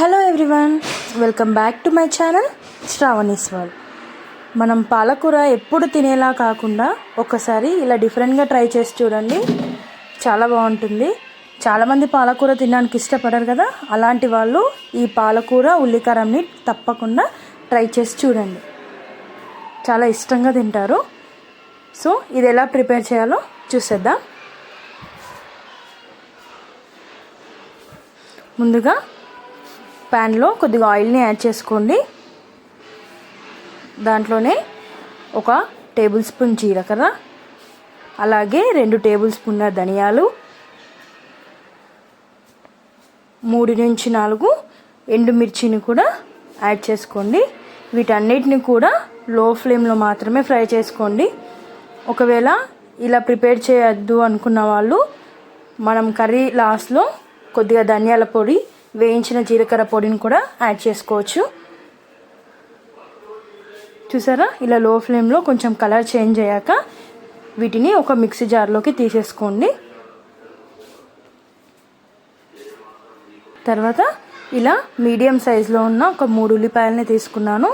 Hello everyone, welcome back to my channel Sravani's world. మనం పాలకూర ఎప్పుడు తినేలా కాకుండా ఒకసారి ఇలా డిఫరెంట్గా ట్రై చేసి చూడండి, చాలా బాగుంటుంది. చాలామంది పాలకూర తినడానికి ఇష్టపడరు కదా, అలాంటి వాళ్ళు ఈ పాలకూర ఉల్లికారంని తప్పకుండా ట్రై చేసి చూడండి, చాలా ఇష్టంగా తింటారు. సో ఇది ఎలా ప్రిపేర్ చేయాలో చూసేద్దాం. ముందుగా ప్యాన్లో కొద్దిగా ఆయిల్ని యాడ్ చేసుకోండి. దాంట్లోనే 1 టేబుల్ స్పూన్ జీలకర్ర, అలాగే 2 టేబుల్ స్పూన్ల ధనియాలు, 3 నుంచి 4 ఎండుమిర్చిని కూడా యాడ్ చేసుకోండి. వీటన్నిటిని కూడా లో ఫ్లేమ్లో మాత్రమే ఫ్రై చేసుకోండి. ఒకవేళ ఇలా ప్రిపేర్ చేయొద్దు అనుకున్న వాళ్ళు మనం కర్రీ లాస్ట్లో కొద్దిగా ధనియాల పొడి, వేయించిన జీలకర్ర పొడిని కూడా యాడ్ చేసుకోవచ్చు. చూసారా, ఇలా లో ఫ్లేమ్లో కొంచెం కలర్ చేంజ్ అయ్యాక వీటిని ఒక మిక్సీ జార్లోకి తీసేసుకోండి. తర్వాత ఇలా మీడియం సైజులో ఉన్న ఒక 3 ఉల్లిపాయలని తీసుకున్నాను.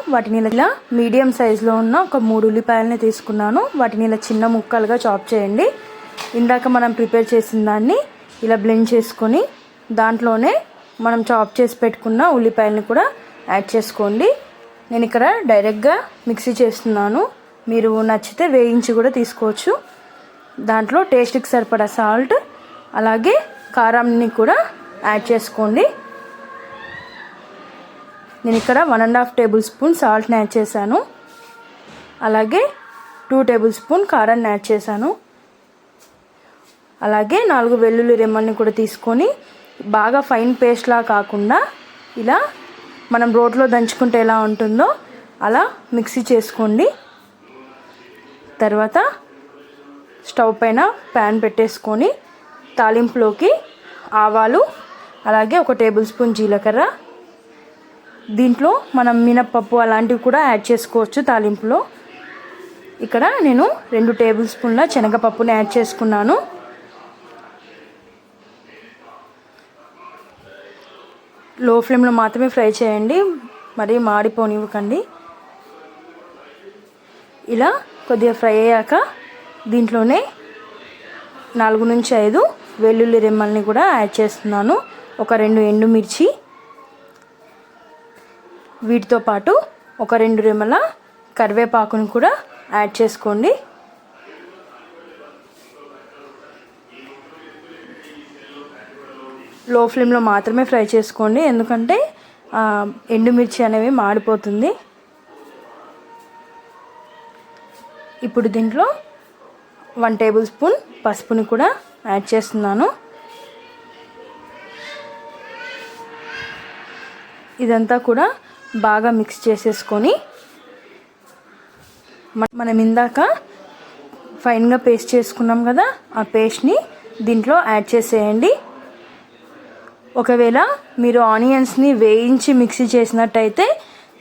వాటిని ఇలా చిన్న ముక్కలుగా చాప్ చేయండి. ఇందాక మనం ప్రిపేర్ చేసిన దాన్ని ఇలా బ్లెండ్ చేసుకొని దాంట్లోనే మనం చాప్ చేసి పెట్టుకున్న ఉల్లిపాయలని కూడా యాడ్ చేసుకోండి. నేను ఇక్కడ డైరెక్ట్గా మిక్సీ చేస్తున్నాను, మీరు నచ్చితే వేయించి కూడా తీసుకోవచ్చు. దాంట్లో టేస్ట్కి సరిపడా సాల్ట్, అలాగే కారాన్ని కూడా యాడ్ చేసుకోండి. నేను ఇక్కడ 1.5 టేబుల్ స్పూన్ సాల్ట్ని యాడ్ చేశాను, అలాగే 2 టేబుల్ స్పూన్ కారాన్ని యాడ్ చేశాను. అలాగే 4 వెల్లుల్లి రెమ్మల్ని కూడా తీసుకొని బాగా ఫైన్ పేస్ట్లా కాకుండా ఇలా మనం రోట్లో దంచుకుంటే ఎలా ఉంటుందో అలా మిక్సీ చేసుకోండి. తర్వాత స్టవ్ పైన ప్యాన్ పెట్టేసుకొని తాలింపులోకి ఆవాలు, అలాగే 1 టేబుల్ స్పూన్ జీలకర్ర, దీంట్లో మనం మినప్పప్పు అలాంటివి కూడా యాడ్ చేసుకోవచ్చు తాలింపులో. ఇక్కడ నేను 2 టేబుల్ స్పూన్ల శనగపప్పుని యాడ్ చేసుకున్నాను. లో ఫ్లేమ్లో మాత్రమే ఫ్రై చేయండి, మరి మాడిపోనివ్వకండి. ఇలా కొద్దిగా ఫ్రై అయ్యాక దీంట్లోనే 4 నుంచి 5 వెల్లుల్లి రెమ్మల్ని కూడా యాడ్ చేస్తున్నాను. ఒక 2 ఎండుమిర్చి, వీటితో పాటు ఒక 2 రెమ్మల కరివేపాకుని కూడా యాడ్ చేసుకోండి. లో ఫ్లేమ్లో మాత్రమే ఫ్రై చేసుకోండి, ఎందుకంటే ఎండుమిర్చి అనేవి మాడిపోతుంది. ఇప్పుడు దీంట్లో 1 టేబుల్ స్పూన్ పసుపుని కూడా యాడ్ చేస్తున్నాను. ఇదంతా కూడా బాగా మిక్స్ చేసేసుకొని మనం ఇందాక ఫైన్గా పేస్ట్ చేసుకున్నాం కదా, ఆ పేస్ట్ని దీంట్లో యాడ్ చేసేయండి. ఒకవేళ మీరు ఆనియన్స్ని వేయించి మిక్సీ చేసినట్టయితే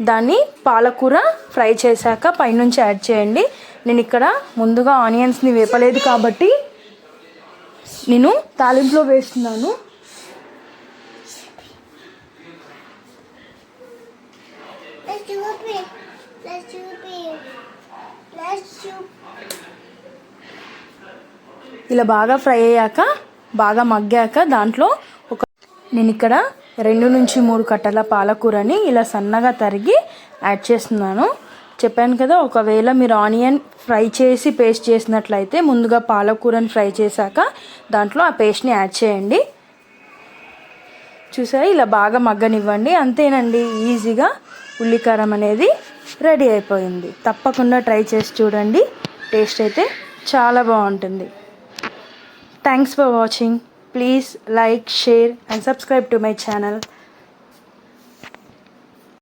దాన్ని పాలకూర ఫ్రై చేశాక పైనుంచి యాడ్ చేయండి. నేను ఇక్కడ ముందుగా ఆనియన్స్ని వేపలేదు కాబట్టి నేను తాలింపులో వేస్తున్నాను. ఇలా బాగా ఫ్రై అయ్యాక, బాగా మగ్గాక దాంట్లో నేను ఇక్కడ 2 నుంచి 3 కట్టల పాలకూరని ఇలా సన్నగా తరిగి యాడ్ చేస్తున్నాను. చెప్పాను కదా, ఒకవేళ మీరు ఆనియన్ ఫ్రై చేసి పేస్ట్ చేసినట్లయితే ముందుగా పాలకూరని ఫ్రై చేశాక దాంట్లో ఆ పేస్ట్ని యాడ్ చేయండి. చూసారా, ఇలా బాగా మగ్గనివ్వండి. అంతేనండి, ఈజీగా ఉల్లికారం అనేది రెడీ అయిపోయింది. తప్పకుండా ట్రై చేసి చూడండి, టేస్ట్ అయితే చాలా బాగుంటుంది. Thanks for watching. Please like, share and subscribe to my channel.